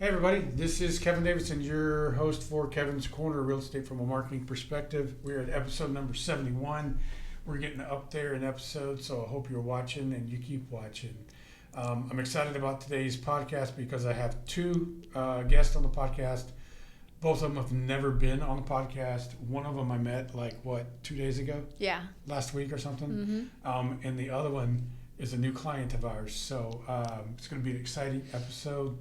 Hey everybody, this is Kevin Davidson, your host for Kevin's Corner, Real Estate from a Marketing Perspective. We're at episode number 71. We're getting up there in episodes, so I hope you're watching and you keep watching. I'm excited about today's podcast because I have two guests on the podcast. Both of them have never been on the podcast. One of them I met 2 days ago? Yeah. Last week or something. And the other one is a new client of ours. So it's going to be an exciting episode.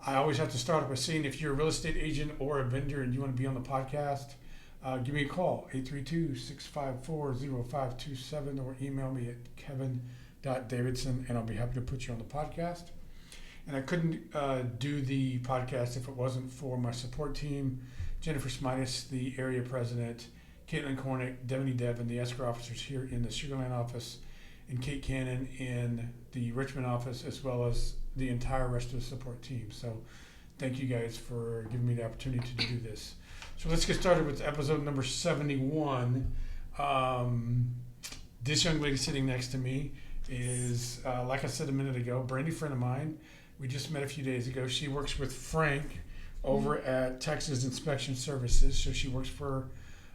I always have to start off by saying if you're a real estate agent or a vendor and you want to be on the podcast, give me a call, 832-654-0527, or email me at kevin.davidson, and I'll be happy to put you on the podcast. And I couldn't do the podcast if it wasn't for my support team, Jennifer Smitis, the area president, Caitlin Korner, Devaney Devon, the escrow officers here in the Sugar Land office, and Kate Cannon in the Richmond office, as well as the entire rest of the support team. So thank you guys for giving me the opportunity to do this. So let's get started with episode number 71. This young lady sitting next to me is, like I said a minute ago, Brandy, friend of mine. We just met a few days ago. She works with Frank over at Texas Inspection Services. So she works for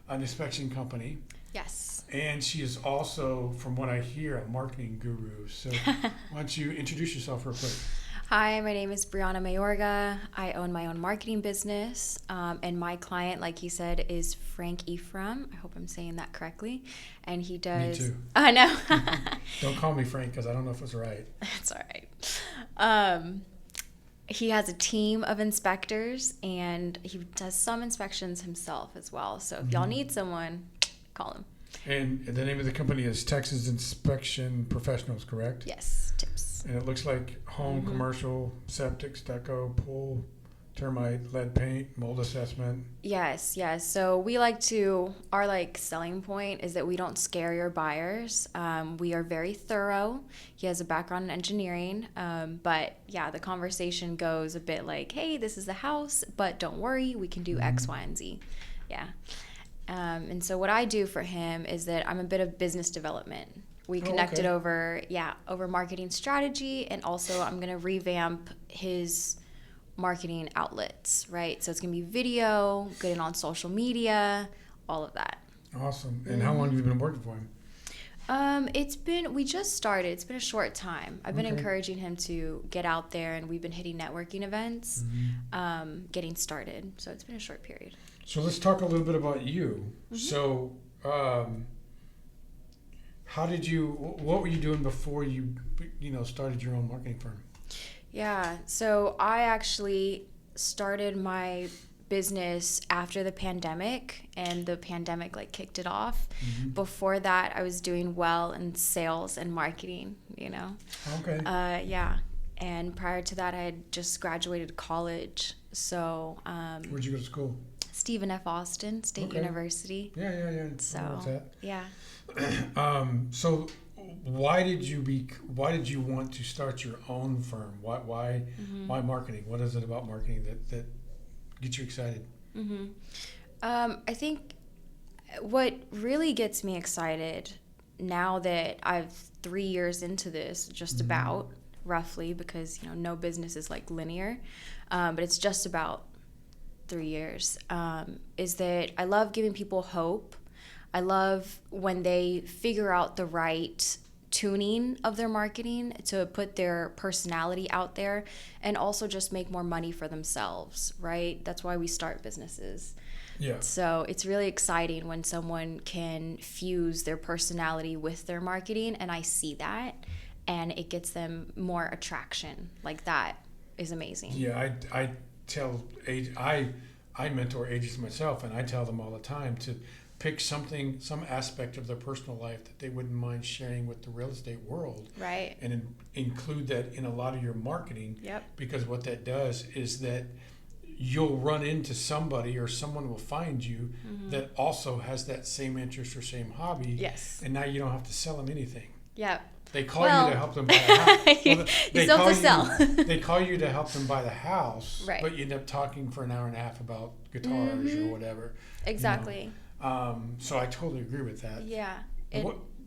an inspection company. Yes. And she is also, from what I hear, a marketing guru. So why don't you introduce yourself real quick? Hi, my name is Briana Mayorga. I own my own marketing business. And my client, like he said, is Frank Ephraim. I hope I'm saying that correctly. And he does... Me too. I know. Don't call me Frank because I don't know if it's right. It's all right. He has a team of inspectors, and he does some inspections himself as well. So if y'all need someone, call him. And the name of the company is Texas Inspection Professionals, correct? Yes, tips. And it looks like home, commercial, septic, stucco, pool, termite, lead paint, mold assessment. Yes. So our selling point is that we don't scare your buyers. We are very thorough. He has a background in engineering. But yeah, the conversation goes a bit like, hey, this is the house, but don't worry, we can do X, Y, and Z. Yeah. And so what I do for him is that I'm a bit of business development. We connected over marketing strategy, and also I'm going to revamp his marketing outlets, right? So it's going to be video, getting on social media, all of that. Awesome. And how long have you been working for him? We just started. It's been a short time. I've been encouraging him to get out there, and we've been hitting networking events, getting started. So it's been a short period. So let's talk a little bit about you. So, what were you doing before you started your own marketing firm? Yeah, so I actually started my business after the pandemic, and the pandemic kicked it off. Before that, I was doing well in sales and marketing, Okay. Yeah. And prior to that, I had just graduated college. So Where'd you go to school? Stephen F. Austin State University. Yeah. So yeah. So why did you want to start your own firm? Why marketing? What is it about marketing that gets you excited? I think what really gets me excited now that I've 3 years into this, just about roughly, because no business is linear, but it's just about 3 years, is that I love giving people hope. I love when they figure out the right tuning of their marketing to put their personality out there, and also just make more money for themselves, right? That's why we start businesses. Yeah. So it's really exciting when someone can fuse their personality with their marketing, and I see that, and it gets them more attraction. That is amazing. Yeah, I mentor agents myself, and I tell them all the time to pick some aspect of their personal life that they wouldn't mind sharing with the real estate world. Right. And include that in a lot of your marketing. Yep. Because what that does is that you'll run into somebody, or someone will find you that also has that same interest or same hobby. Yes. And now you don't have to sell them anything. Yep. They call you to help them buy a house. You still have to sell. They call you to help them buy the house, right. But you end up talking for an hour and a half about guitars or whatever. Exactly. So I totally agree with that. Yeah.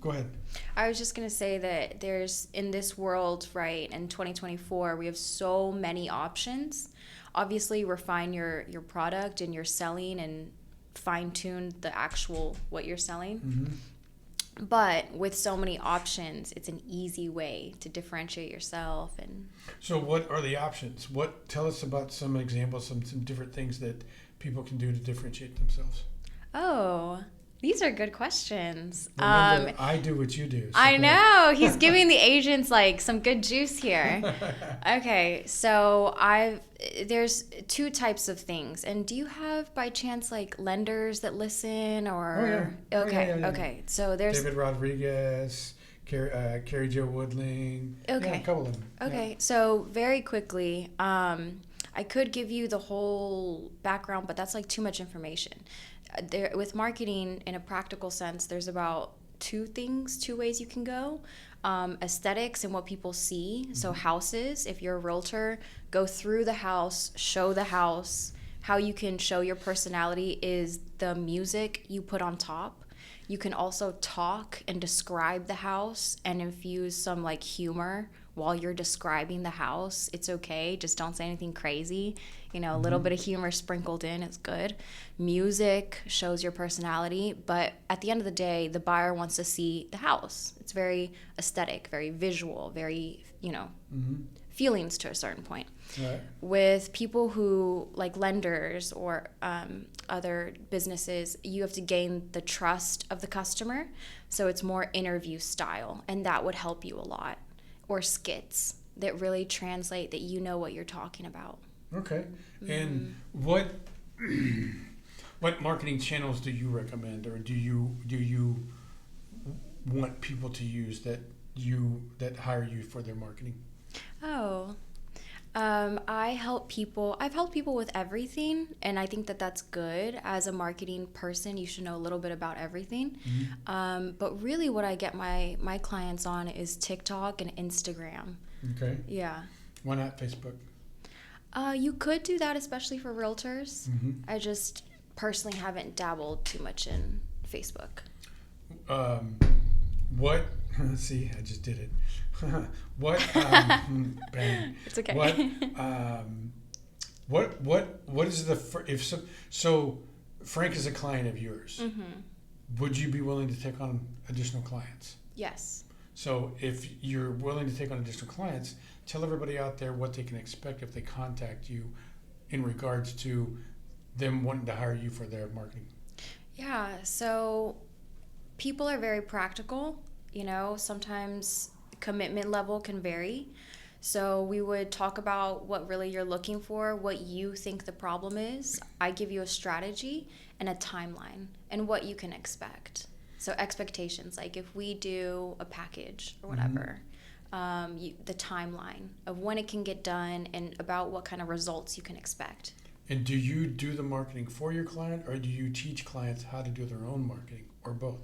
Go ahead. I was just going to say that there's, in this world, right, in 2024, we have so many options. Obviously, refine your product and your selling and fine tune the actual what you're selling. Mm-hmm. But with so many options, it's an easy way to differentiate yourself. And so what are the options? Tell us about some examples, some different things that people can do to differentiate themselves. oh, these are good questions. Remember, I do what you do. So I know. He's giving the agents like some good juice here. Okay, so there's two types of things. And do you have by chance like lenders that listen or Oh, yeah. Okay. Yeah. Okay. So there's David Rodriguez, Carrie Jo Woodling. Okay. Yeah, a couple of them. Okay. So very quickly, I could give you the whole background, but that's like too much information. With marketing in a practical sense, there's about two ways you can go. Aesthetics and what people see. Mm-hmm. So houses, if you're a realtor, go through the house, show the house. How you can show your personality is the music you put on top. You can also talk and describe the house and infuse some like humor while you're describing the house. It's okay. Just don't say anything crazy. A little bit of humor sprinkled in is good. Music shows your personality, but at the end of the day, the buyer wants to see the house. It's very aesthetic, very visual, very, feelings to a certain point. Right. With people who, like lenders or other businesses, you have to gain the trust of the customer. So it's more interview style, and that would help you a lot. Or skits that really translate that you know what you're talking about. Okay. And what marketing channels do you recommend, or do you want people to use that hire you for their marketing? I've helped people with everything, and I think that that's good. As a marketing person, you should know a little bit about everything. Mm-hmm. But really what I get my clients on is TikTok and Instagram. Okay. Yeah. Why not Facebook? You could do that, especially for realtors. Mm-hmm. I just personally haven't dabbled too much in Facebook. What? See, I just did it. What? Bang. It's okay. What is so Frank is a client of yours. Mm-hmm. Would you be willing to take on additional clients? Yes. So if you're willing to take on additional clients, tell everybody out there what they can expect if they contact you in regards to them wanting to hire you for their marketing. Yeah, so people are very practical. Sometimes commitment level can vary. So we would talk about what really you're looking for, what you think the problem is. I give you a strategy and a timeline and what you can expect. So expectations, like if we do a package or whatever, the timeline of when it can get done and about what kind of results you can expect. And do you do the marketing for your client, or do you teach clients how to do their own marketing, or both?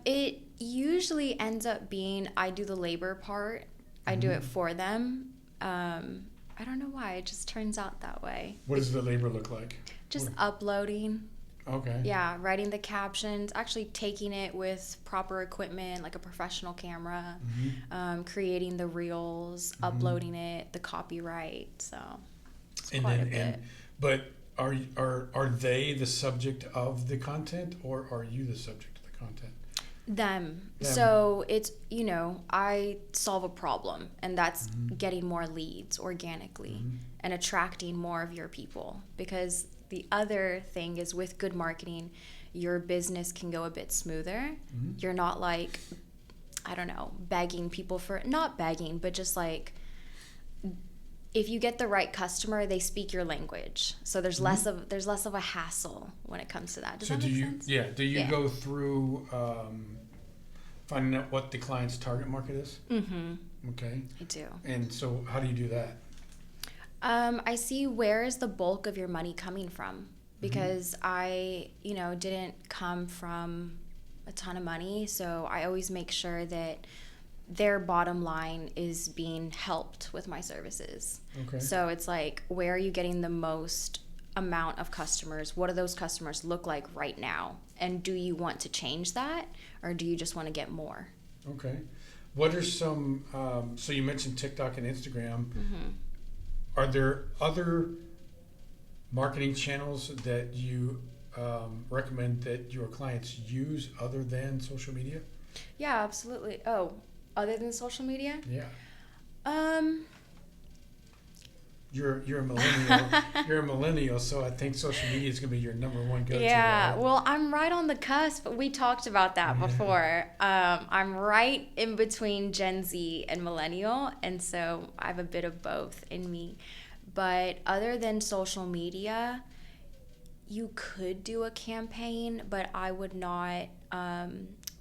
It usually ends up being I do the labor part. I do it for them. I don't know why. It just turns out that way. What does the labor look like? Just uploading. Okay. Yeah, writing the captions, actually taking it with proper equipment, like a professional camera, creating the reels, uploading it, the copyright. So it's quite a bit. But are they the subject of the content, or are you the subject of the content? Them. So it's, I solve a problem, and that's getting more leads organically and attracting more of your people. Because the other thing is, with good marketing, your business can go a bit smoother. You're not like, I don't know, begging people for, not begging, but just like, if you get the right customer, they speak your language. So there's less of a hassle when it comes to that. Does that make sense? Yeah. Do you go through finding out what the client's target market is? Mm-hmm. Okay. I do. And so how do you do that? I see where is the bulk of your money coming from, because I, didn't come from a ton of money. So I always make sure that their bottom line is being helped with my services. Okay. So it's like, where are you getting the most amount of customers, what do those customers look like right now? And do you want to change that, or do you just want to get more? Okay. What are some, so you mentioned TikTok and Instagram. Mm-hmm. Are there other marketing channels that you recommend that your clients use other than social media? Yeah, absolutely. Oh, other than social media? Yeah. Um, You're a millennial. You're a millennial, so I think social media is going to be your number one go-to. yeah, Right? well, I'm right on the cusp. We talked about that before. I'm right in between Gen Z and millennial, and so I have a bit of both in me. But other than social media, you could do a campaign, but I would not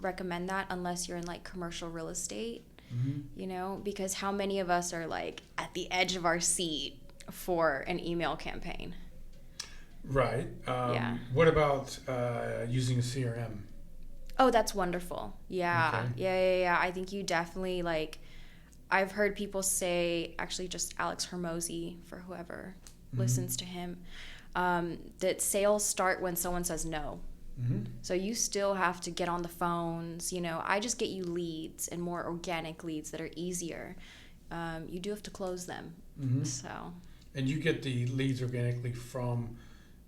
recommend that unless you're in like commercial real estate. Mm-hmm. Because how many of us are like at the edge of our seat for an email campaign? Right. Yeah. What about using a CRM? Oh, that's wonderful. Yeah. Okay. Yeah. I think you definitely I've heard people say, actually just Alex Hermosi, for whoever listens to him, that sales start when someone says no. Mm-hmm. So you still have to get on the phones. I just get you leads and more organic leads that are easier. You do have to close them. Mm-hmm. So. And you get the leads organically from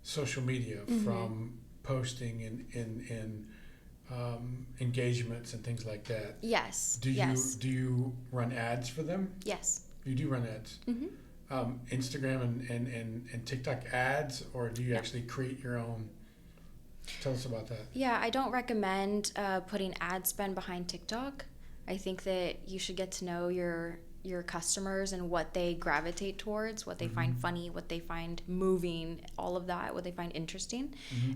social media, from posting and engagements and things like that. Yes. Do you run ads for them? Yes. You do run ads. Mm-hmm. Instagram and TikTok ads, or do you actually create your own? Tell us about that. Yeah, I don't recommend putting ad spend behind TikTok. I think that you should get to know your customers and what they gravitate towards, what they find funny, what they find moving, all of that, what they find interesting.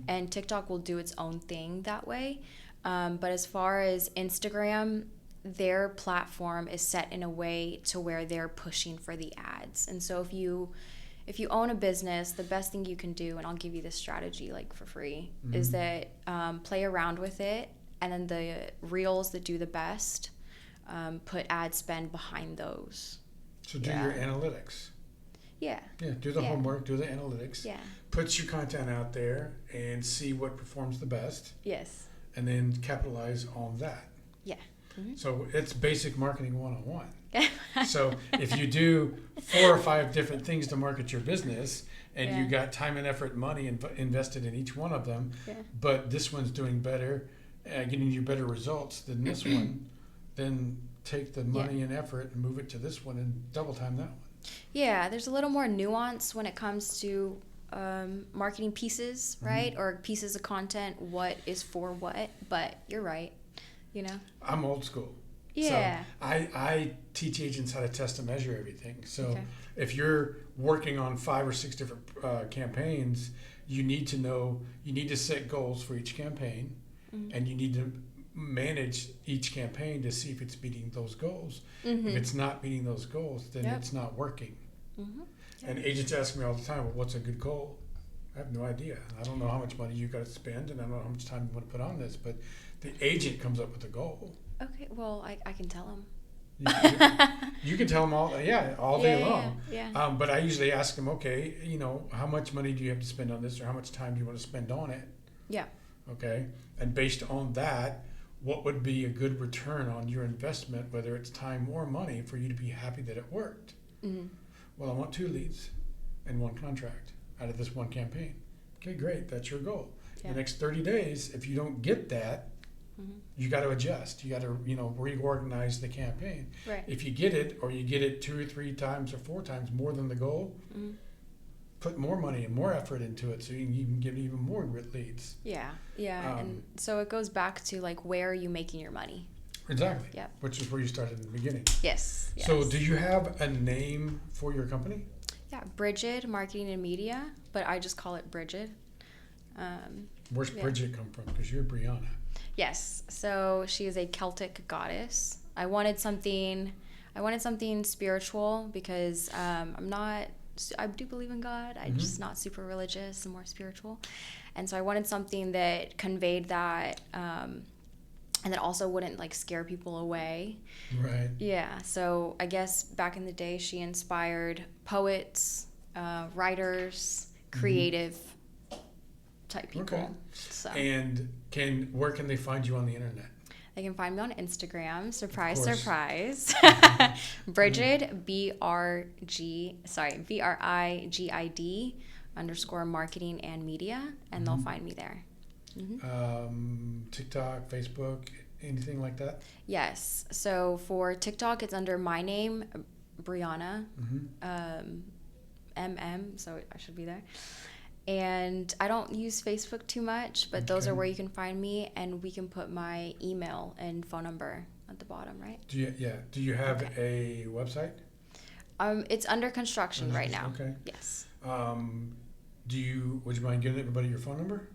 And TikTok will do its own thing that way. But as far as Instagram, their platform is set in a way to where they're pushing for the ads. And so if you own a business, the best thing you can do, and I'll give you this strategy for free, is that play around with it, and then the reels that do the best, put ad spend behind those. So do your analytics. Yeah. Yeah, do the homework, do the analytics. Yeah. Put your content out there and see what performs the best. Yes. And then capitalize on that. Yeah. Mm-hmm. So it's basic marketing 101. So if you do 4 or 5 different things to market your business, and you got time and effort and money invested in each one of them, but this one's doing better, getting you better results than this one, then take the money and effort and move it to this one and double time that one. Yeah, there's a little more nuance when it comes to marketing pieces, right? Or pieces of content, what is for what, but you're right. I'm old school. Yeah. So I teach agents how to test and measure everything. So if you're working on 5 or 6 different campaigns, you need to set goals for each campaign, and you need to manage each campaign to see if it's meeting those goals. If it's not meeting those goals, then it's not working. And agents ask me all the time, well, what's a good goal? I have no idea. I don't know how much money you got to spend, and I don't know how much time you want to put on this, but the agent comes up with a goal. Okay, well, I can tell them. You can tell them all day long. Yeah. But I usually ask them, okay, how much money do you have to spend on this, or how much time do you want to spend on it? Yeah. Okay, and based on that, what would be a good return on your investment, whether it's time or money, for you to be happy that it worked? Well, I want 2 leads and 1 contract out of this one campaign. Okay, great, that's your goal. The next 30 days, if you don't get that, you got to adjust. You got to, reorganize the campaign. Right. If you get it, or you get it 2 or 3 times or 4 times more than the goal, put more money and more effort into it, so you can get even more leads. Yeah. And so it goes back to where are you making your money? Exactly. Yep. Which is where you started in the beginning. Yes. So do you have a name for your company? Yeah, Bridget Marketing and Media, but I just call it Bridget. Where's Bridget come from? Because you're Briana. Yes. So she is a Celtic goddess. I wanted something spiritual because I do believe in God. I'm just not super religious and more spiritual. And so I wanted something that conveyed that, and that also wouldn't scare people away. Right. Yeah. So I guess back in the day, she inspired poets, writers, creative type people. Okay. So And where can they find you on the internet? they can find me on Instagram. Surprise, course. surprise. Bridget, BRIGID _ marketing and media, and they'll find me there. TikTok, Facebook, anything like that? Yes. So for TikTok, it's under my name, Briana, so I should be there. And I don't use Facebook too much, but those are where you can find me, and we can put my email and phone number at the bottom, right? Do you have a website? It's under construction right now. Okay. Yes. Would you mind giving everybody your phone number?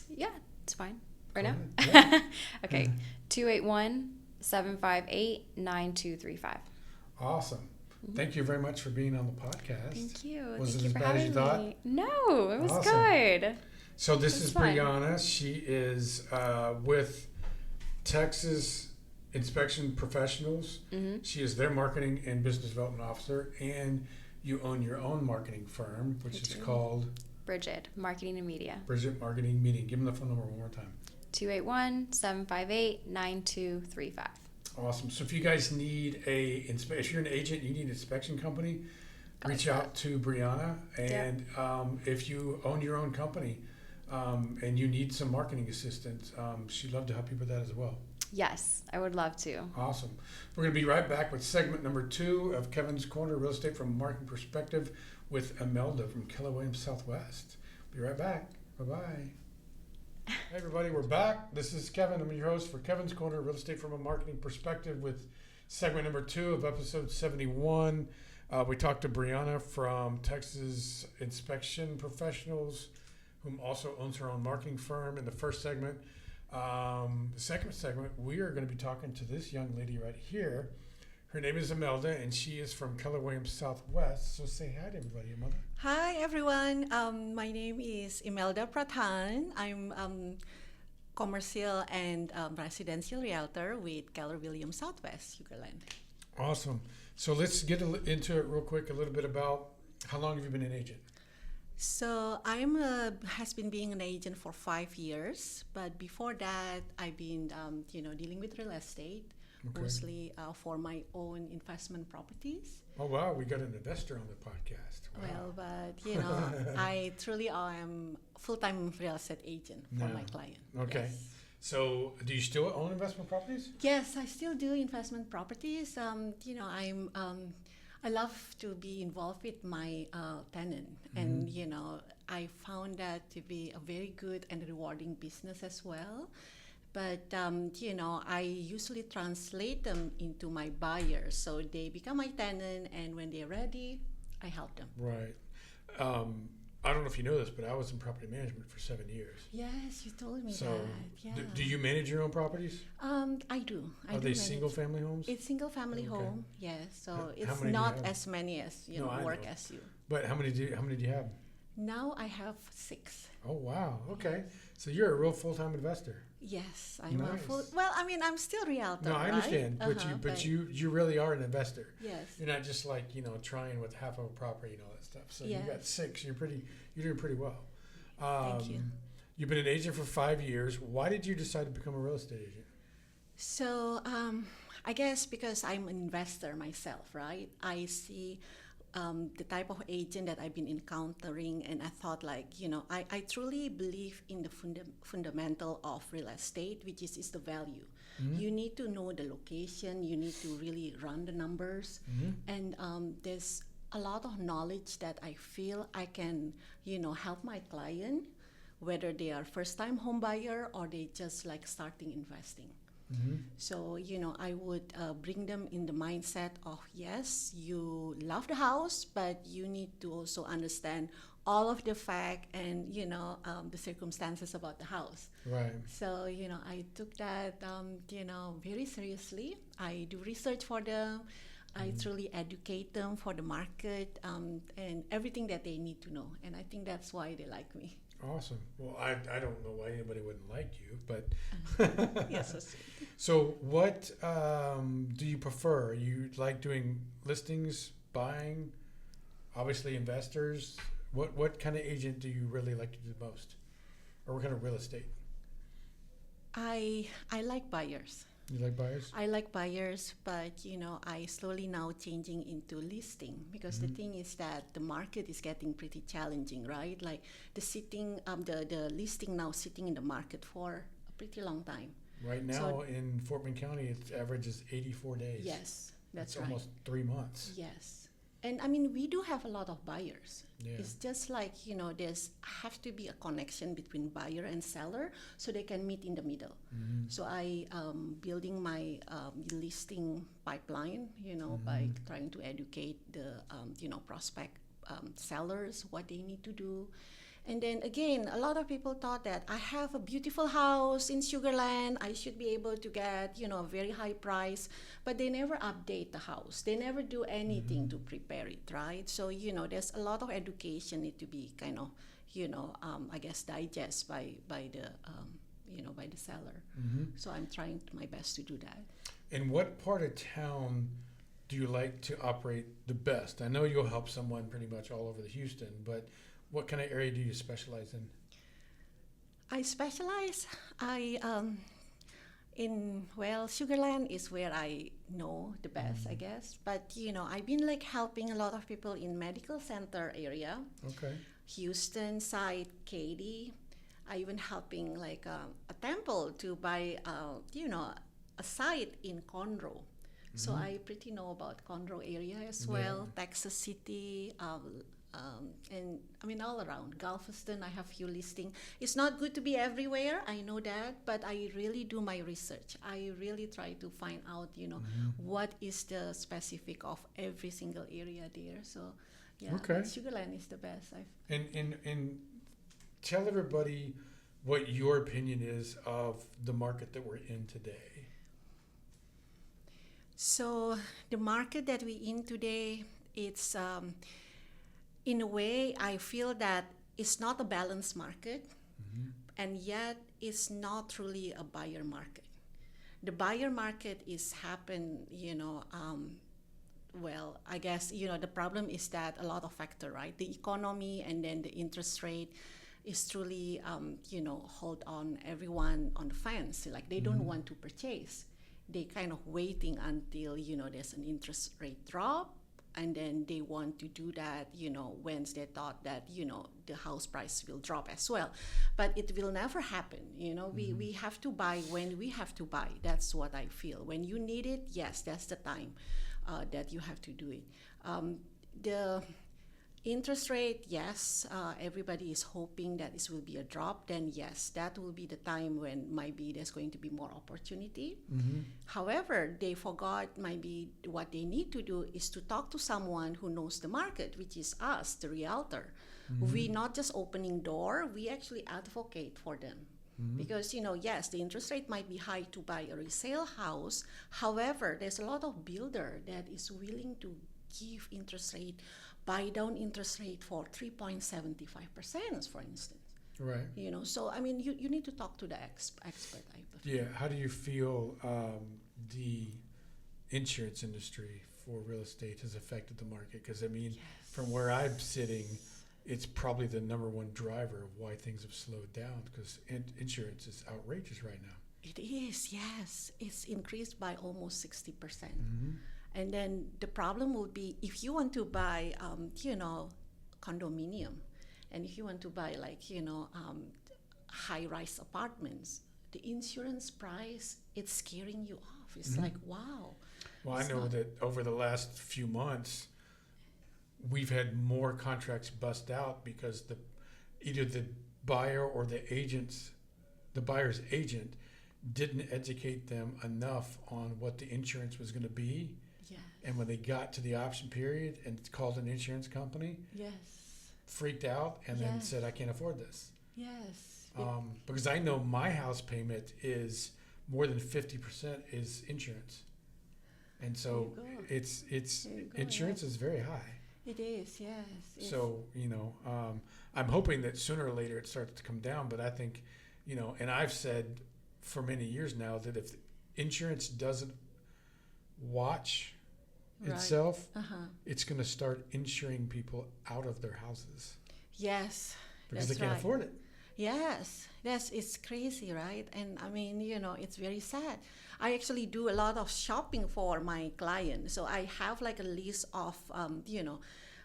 Yeah, it's fine. Right now? Yeah. Okay. 281-758-9235. Awesome. Thank you very much for being on the podcast. Thank you. Was Thank it you as for bad as you having thought? me. No, it was Awesome. good. So this It was is fun. Briana. She is with Texas Inspection Professionals. She is their marketing and business development officer, and you own your own marketing firm, which is called Bridget, Marketing and Media. Bridget Marketing Media. Give them the phone number one more time. 281-758-9235. Awesome. So if you guys need if you're an agent, you need an inspection company, reach out to Briana. And if you own your own company and you need some marketing assistance, she'd love to help you with that as well. Yes, I would love to. Awesome. We're going to be right back with segment number 2 of Kevin's Corner, Real Estate from a Marketing Perspective, with Imelda from Keller Williams Southwest. Be right back. Bye-bye. Hey everybody, we're back. This is Kevin. I'm your host for Kevin's Corner, Real Estate from a Marketing Perspective, with segment number 2 of episode 71. We talked to Briana from Texas Inspection Professionals, whom also owns her own marketing firm. In the first segment, the second segment, we are going to be talking to this young lady right here. Her name is Imelda, and she is from Keller Williams Southwest. So say hi to everybody, Imelda. Hi everyone. My name is Imelda Prathan. I'm commercial and residential realtor with Keller Williams Southwest, Sugarland. Awesome. So let's get into it real quick. A little bit about how long have you been an agent? So has been being an agent for 5 years, but before that, I've been dealing with real estate. Okay. Mostly for my own investment properties. Oh wow, we got an investor on the podcast. Wow. Well, but I truly am full-time real estate agent for my client. Okay. Yes. So do you still own investment properties? Yes, I still do investment properties. I love to be involved with my tenant, and I found that to be a very good and rewarding business as well. But I usually translate them into my buyers, so they become my tenant, and when they're ready, I help them. Right. I don't know if you know this, but I was in property management for 7 years. Yes, you told me So that. Yeah. do you manage your own properties? I do. Are they single family homes? It's single family Okay. home. Yes. So How it's many do you not have? as many as No, I work know. as you. But how many do you have? Now I have 6. Oh wow. Okay. So you're a real full-time investor. Yes, I'm Nice. a full. Well, I'm still realtor. No, I right? understand, but you really are an investor. Yes. You're not just like trying with half of a property and all that stuff. So you got Yes. 6. You're doing pretty well. Thank you. You've been an agent for 5 years. Why did you decide to become a real estate agent? So I guess because I'm an investor myself, right? I see the type of agent that I've been encountering, and I thought I truly believe in the fundamental of real estate, which is the value. Mm-hmm. You need to know the location. You need to really run the numbers, and there's a lot of knowledge that I feel I can, help my client, whether they are first-time home buyer or they just starting investing. Mm-hmm. So, I would bring them in the mindset of, yes, you love the house, but you need to also understand all of the fact and, the circumstances about the house. Right. So, I took that, very seriously. I do research for them. I truly educate them for the market and everything that they need to know. And I think that's why they like me. Awesome. Well, I don't know why anybody wouldn't like you, but Yes. That's it. So what do you prefer? You like doing listings, buying, obviously investors. What kind of agent do you really like to do the most, or what kind of real estate? I like buyers. You like buyers? I like buyers, but I slowly now changing into listing because the thing is that the market is getting pretty challenging, right? Like the listing now sitting in the market for a pretty long time. Right now in Fort Bend County, its average is 84 days. Yes, that's right. Almost 3 months. Yes. And I mean, we do have a lot of buyers. Yeah. It's just like, there's have to be a connection between buyer and seller so they can meet in the middle. So I building my listing pipeline, by trying to educate the, prospect sellers what they need to do. And then again, a lot of people thought that I have a beautiful house in Sugarland. I should be able to get, a very high price, but they never update the house. They never do anything to prepare it, right? So, there's a lot of education need to be kind of, I guess digest by the, by the seller. So I'm trying my best to do that. And what part of town do you like to operate the best? I know you'll help someone pretty much all over the Houston, but what kind of area do you specialize in? I specialize. Sugarland is where I know the best, I guess. But I've been like helping a lot of people in medical center area. Okay. Houston side, Katy. I even helping like a temple to buy, a site in Conroe. So I pretty know about Conroe area as well. Texas City. And I mean all around Galveston I have few listing. It's not good to be everywhere, I know that, but I really do my research. I really try to find out what is the specific of every single area there. So okay. Sugarland is the best. And tell everybody what your opinion is of the market that we're in today. So the market that we're in today, it's in a way, I feel that it's not a balanced market, and yet it's not truly a buyer market. The buyer market is I guess, the problem is that a lot of factor, right? The economy and then the interest rate is truly, hold on everyone on the fence. Like they don't want to purchase. They kind of waiting until, there's an interest rate drop. And then they want to do that, when they thought that, the house price will drop as well. But it will never happen. We have to buy when we have to buy. That's what I feel. When you need it, yes, that's the time that you have to do it. The interest rate, yes, everybody is hoping that this will be a drop. Then yes, that will be the time when maybe there's going to be more opportunity. However, they forgot maybe what they need to do is to talk to someone who knows the market, which is us, the realtor. We not just opening door, we actually advocate for them. Because, yes, the interest rate might be high to buy a resale house. However, there's a lot of builder that is willing to give interest rate, buy down interest rate for 3.75%, for instance. Right. So I mean, you need to talk to the expert. I believe. Yeah. How do you feel the insurance industry for real estate has affected the market? Because I mean, from where I'm sitting, it's probably the number one driver of why things have slowed down. Because insurance is outrageous right now. It is. Yes, it's increased by almost 60%. And then the problem would be if you want to buy, condominium, and if you want to buy high-rise apartments, the insurance price, it's scaring you off. It's like, wow. Well, I know that over the last few months, we've had more contracts bust out because either the buyer or the buyer's agent didn't educate them enough on what the insurance was going to be. And when they got to the option period and called an insurance company, freaked out and then said, I can't afford this. Because I know my house payment is more than 50% is insurance. And so it's insurance is very high. It is, yes. So, I'm hoping that sooner or later it starts to come down. But I think, and I've said for many years now that if insurance doesn't watch itself, it's going to start insuring people out of their houses. Yes, because that's they can't right. afford it. Yes, yes, it's crazy, right? And I mean, it's very sad. I actually do a lot of shopping for my clients. So I have like a list of,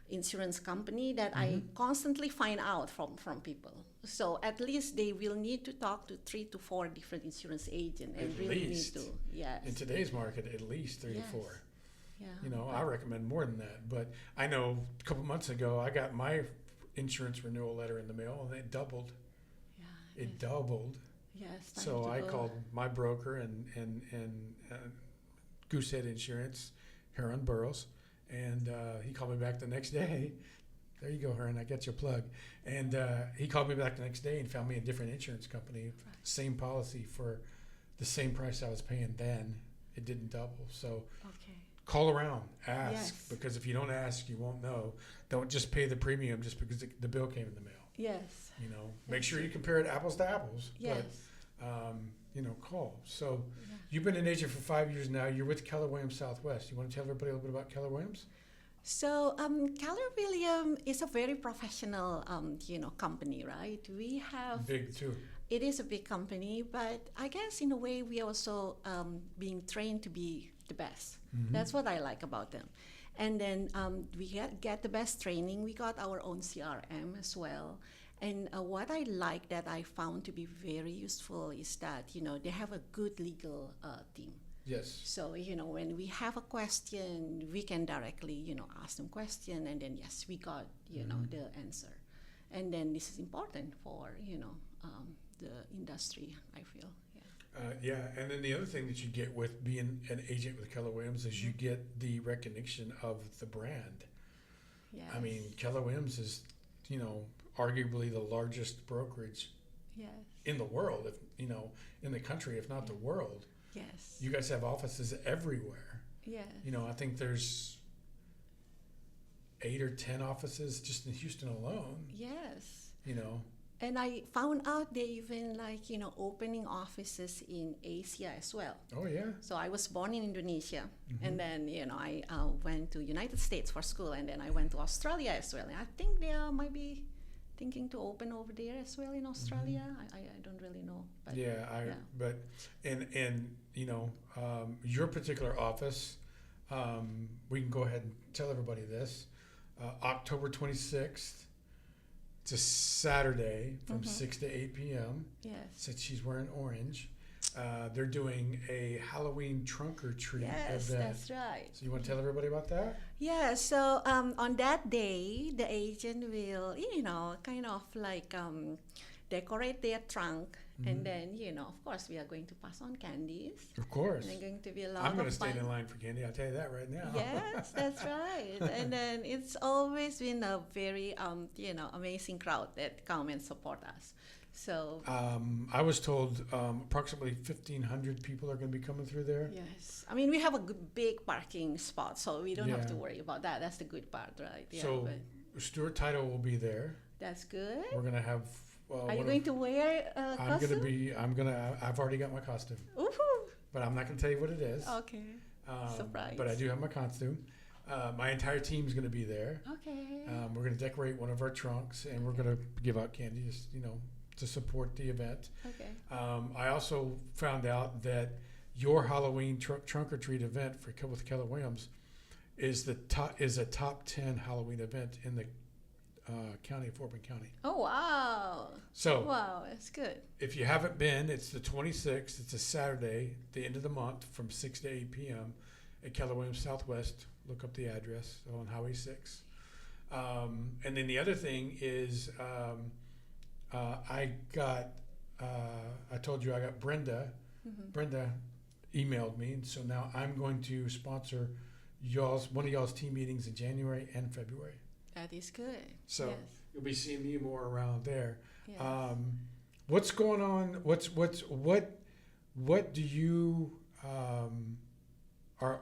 insurance company that I constantly find out from people. So at least they will need to talk to 3 to 4 different insurance agents and At really least. need to, yes. In today's market, at least 3 to Yes. 4. Yeah. I recommend more than that. But I know a couple months ago, I got my insurance renewal letter in the mail, and it doubled. Yeah. It doubled. Yes. Time So to I go. called my broker and Goosehead Insurance here on Burroughs, and he called me back the next day. There you go, Hearn. I got your plug. And he called me back the next day and found me a different insurance company, same policy for the same price I was paying then. It didn't double. So Okay. call around, ask, Yes. because if you don't ask, you won't know. Don't just pay the premium just because the bill came in the mail. Yes. Make sure you compare it apples to apples. Yes. But call. So Yeah. you've been an agent for 5 years now. You're with Keller Williams Southwest. You want to tell everybody a little bit about Keller Williams? So Keller Williams is a very professional, company, right? We have Big too. it is a big company, but I guess in a way we also being trained to be the best. That's what I like about them. And then we get the best training. We got our own CRM as well. And what I like that I found to be very useful is that, they have a good legal team. Yes. So, when we have a question, we can directly, ask them question, and then, yes, we got, the answer. And then this is important for, the industry, I feel. Yeah, and then the other thing that you get with being an agent with Keller Williams is you get the recognition of the brand. Yes. I mean, Keller Williams is, arguably the largest brokerage Yes. in the world, if in the country, if not the world. Yes. You guys have offices everywhere. Yes. I think there's 8 or 10 offices just in Houston alone. Yes. You And I found out they even opening offices in Asia as well. Oh yeah. So I was born in Indonesia, and then I went to United States for school, and then I went to Australia as well. And I think they might be thinking to open over there as well in Australia. I don't really know. But But your particular office, we can go ahead and tell everybody this. October 26th. It's a Saturday from 6 to 8 p.m. Yes. Since she's wearing orange. They're doing a Halloween trunk or treat Yes, event. that's right. So you want to tell everybody about that? Yeah, so on that day, the agent will, kind of like decorate their trunk. And then, of course, we are going to pass on candies. Of course. And there's going to be a lot I'm going to of fun. stand in line for candy. I'll tell you that right now. Yes, that's right. And then it's always been a very, amazing crowd that come and support us. So I was told approximately 1,500 people are going to be coming through there. yes, I mean we have a big parking spot, so we don't have to Yeah. worry about that. That's the good part, right? Yeah, So but Stuart Title will be there. that's good. We're going to have. Are you going to wear a I'm costume? I've already got my costume, Woohoo! but I'm not going to tell you what it is. Okay. Surprise. But I do have my costume. My entire team's going to be there. Okay. We're going to decorate one of our trunks, and we're going to give out candy, just, to support the event. Okay. I also found out that your Halloween trunk or treat event with Keller Williams is a top 10 Halloween event in the county of Fort Bend County. Oh wow. So Wow, that's good. if you haven't been, it's the 26th. It's a Saturday, the end of the month, from 6 to 8 p.m. at Keller Williams Southwest. Look up the address on Highway 6. And then the other thing is, I told you I got Brenda. Brenda emailed me, and so now I'm going to sponsor one of y'all's team meetings in January and February. That is good. So yes. you'll be seeing me more around there. Yes. What's going on? What do you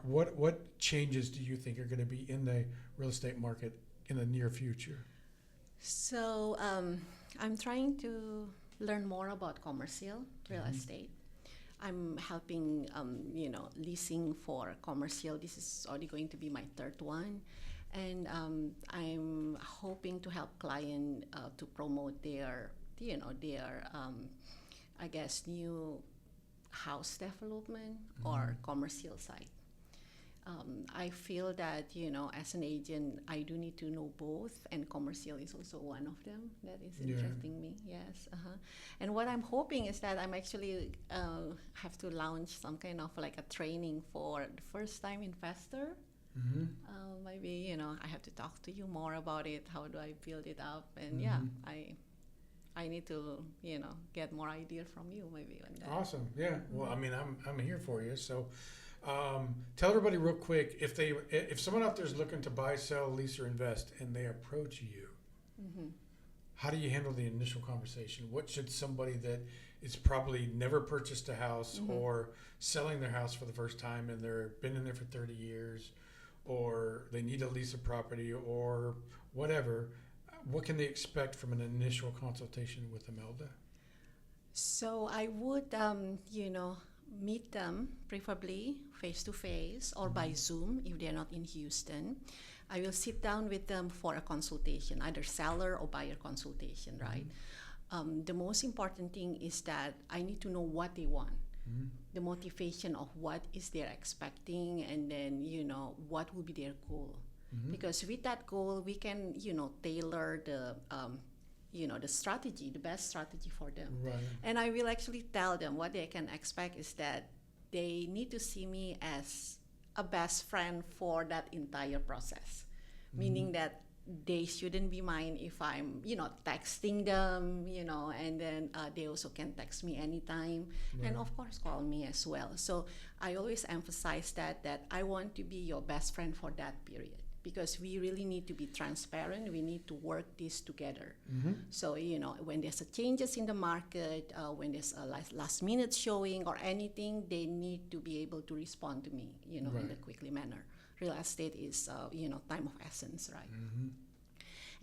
what changes do you think are going to be in the real estate market in the near future? So I'm trying to learn more about commercial real estate. I'm helping, leasing for commercial. This is already going to be my third one. And I'm hoping to help client to promote their, I guess, new house development or commercial site. I feel that, as an agent, I do need to know both, and commercial is also one of them that is interesting me. Yes. And what I'm hoping is that I'm actually have to launch some kind of like a training for the first-time investor. Maybe, I have to talk to you more about it. How do I build it up? And I need to, get more idea from you maybe on that. Awesome. Yeah. Well, I mean, I'm here for you. So, tell everybody real quick, if someone out there is looking to buy, sell, lease, or invest, and they approach you, how do you handle the initial conversation? What should somebody that is probably never purchased a house or selling their house for the first time and they've been in there for 30 years, or they need to lease a property or whatever, what can they expect from an initial consultation with Imelda? So I would, meet them preferably face-to-face or by Zoom if they're not in Houston. I will sit down with them for a consultation, either seller or buyer consultation, right? The most important thing is that I need to know what they want, the motivation of what is they're expecting, and then, what will be their goal. Because with that goal, we can, tailor the the strategy, the best strategy for them. Right. And I will actually tell them what they can expect is that they need to see me as a best friend for that entire process. Meaning that they shouldn't be mine if I'm, texting them, and then they also can text me anytime. Right. And of course, call me as well. So I always emphasize that I want to be your best friend for that period. Because we really need to be transparent. We need to work this together. So, when there's a changes in the market, when there's a last minute showing or anything, they need to be able to respond to me, in a quickly manner. Real estate is, time of essence, right?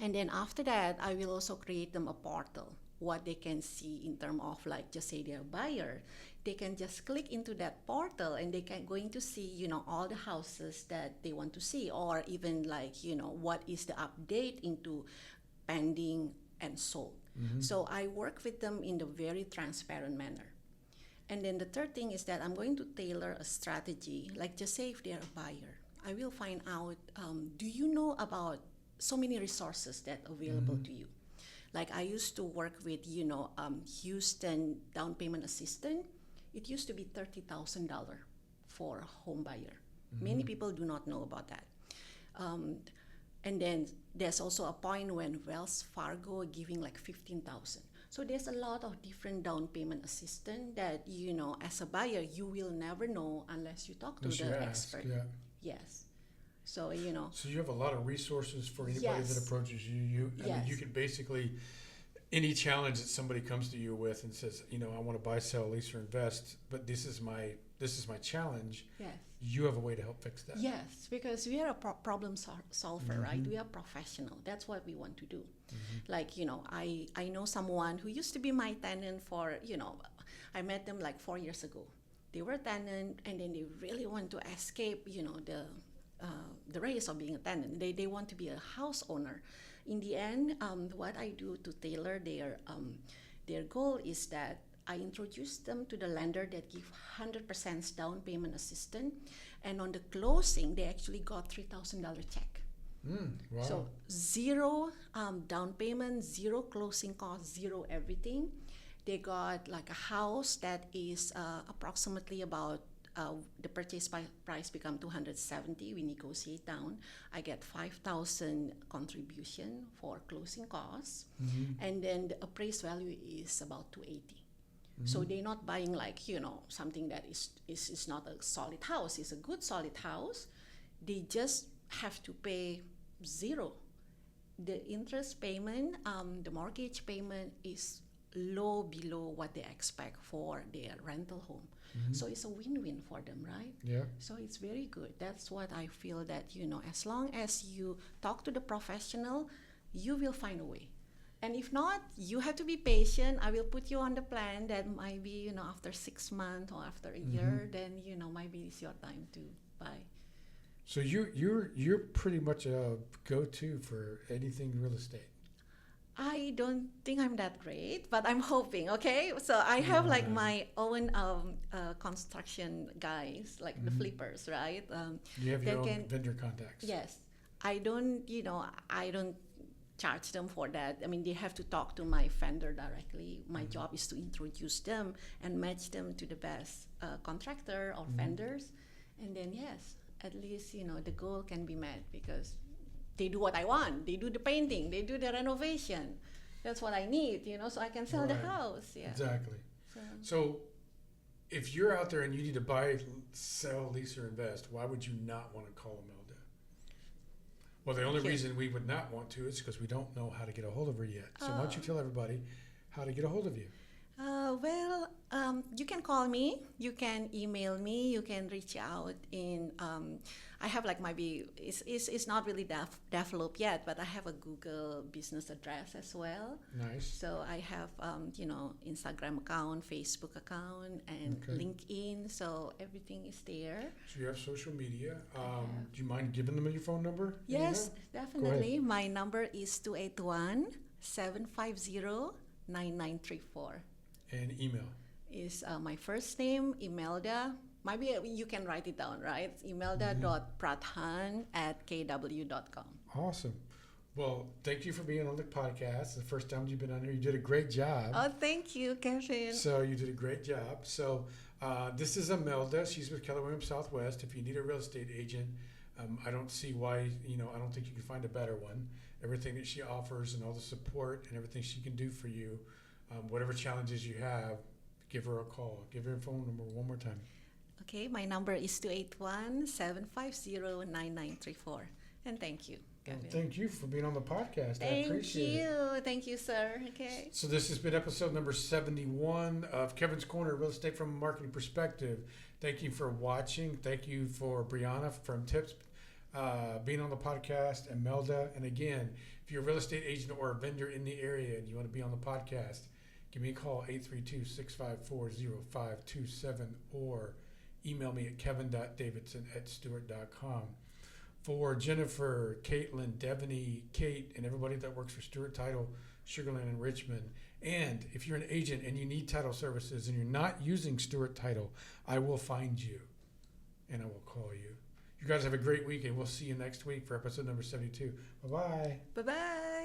And then after that, I will also create them a portal, what they can see in terms of, like, just say they're a buyer. They can just click into that portal and they can going to see, all the houses that they want to see, or even like, what is the update into pending and sold. So I work with them in a very transparent manner. And then the third thing is that I'm going to tailor a strategy, like just say if they're a buyer, I will find out, do you know about so many resources that are available to you? Like I used to work with, Houston down payment assistant. It used to be $30,000 for a home buyer. Many people do not know about that. And then there's also a point when Wells Fargo giving like $15,000. So there's a lot of different down payment assistance that, as a buyer, you will never know unless you talk to the expert. Yes. So, So you have a lot of resources for anybody that approaches you. I mean, you could basically, any challenge that somebody comes to you with and says, I want to buy, sell, lease, or invest, but this is my challenge. Yes. You have a way to help fix that. Yes, because we are a problem solver, right? We are professional. That's what we want to do. Like, I know someone who used to be my tenant for, I met them like 4 years ago. They were a tenant, and then they really want to escape, the race of being a tenant. They want to be a house owner. In the end, what I do to tailor their goal is that I introduce them to the lender that give 100% down payment assistance, and on the closing, they actually got $3,000 check. Wow. So zero down payment, zero closing cost, zero everything. They got like a house that is approximately about the purchase price become $270. We negotiate down. I get $5,000 contribution for closing costs, and then the appraised value is about $280. So they're not buying like something that is not a solid house. It's a good solid house. They just have to pay zero. The interest payment, the mortgage payment is low below what they expect for their rental home. So it's a win-win for them, right? Yeah. So it's very good. That's what I feel that, as long as you talk to the professional, you will find a way. And if not, you have to be patient. I will put you on the plan that might be, after 6 months or after a year, then, maybe it's your time to buy. So you're pretty much a go-to for anything real estate. I don't think I'm that great, but I'm hoping. Okay, so I have like my own construction guys, like the flippers, right? You have they your own can- vendor contacts. Yes, I don't. I don't charge them for that. I mean, they have to talk to my vendor directly. My job is to introduce them and match them to the best contractor or vendors, and then yes, at least the goal can be met because they do what I want. They do the painting. They do the renovation. That's what I need. So I can sell the Right. house. Yeah. Exactly. So, So if you're out there and you need to buy, sell, lease, or invest, why would you not want to call Imelda? Well, the only Okay. reason we would not want to is because we don't know how to get a hold of her yet. So why don't you tell everybody how to get a hold of you? you can call me, you can email me, you can reach out in. I have like it's not really developed yet, but I have a Google business address as well. Nice. So I have Instagram account, Facebook account, and Okay. LinkedIn. So everything is there. So you have social media. Do you mind giving them your phone number? Yes, Email? definitely. My number is 281-750-9934. And email. Is my first name, Imelda. Maybe you can write it down, right? It's imelda.prathan@kw.com. Awesome. Well, thank you for being on the podcast. The first time you've been on here, you did a great job. Oh, thank you, Kevin. So you did a great job. So this is Imelda. She's with Keller Williams Southwest. If you need a real estate agent, I don't see why, I don't think you can find a better one. Everything that she offers and all the support and everything she can do for you, whatever challenges you have, give her a call. Give her a phone number one more time. Okay, my number is 281-750-9934. And thank you, Kevin. Well, thank you for being on the podcast. I Thank appreciate it. you. Thank you, sir. Okay. So this has been episode number 71 of Kevin's Corner, Real Estate from a Marketing Perspective. Thank you for watching. Thank you for Briana from Tips being on the podcast, Imelda. And again, if you're a real estate agent or a vendor in the area and you want to be on the podcast, give me a call, 832-654-0527, or email me at kevin.davidson@stewart.com. For Jennifer, Caitlin, Devaney, Kate, and everybody that works for Stewart Title, Sugarland, and Richmond. And if you're an agent and you need title services and you're not using Stewart Title, I will find you and I will call you. You guys have a great week, and we'll see you next week for episode number 72. Bye-bye. Bye-bye.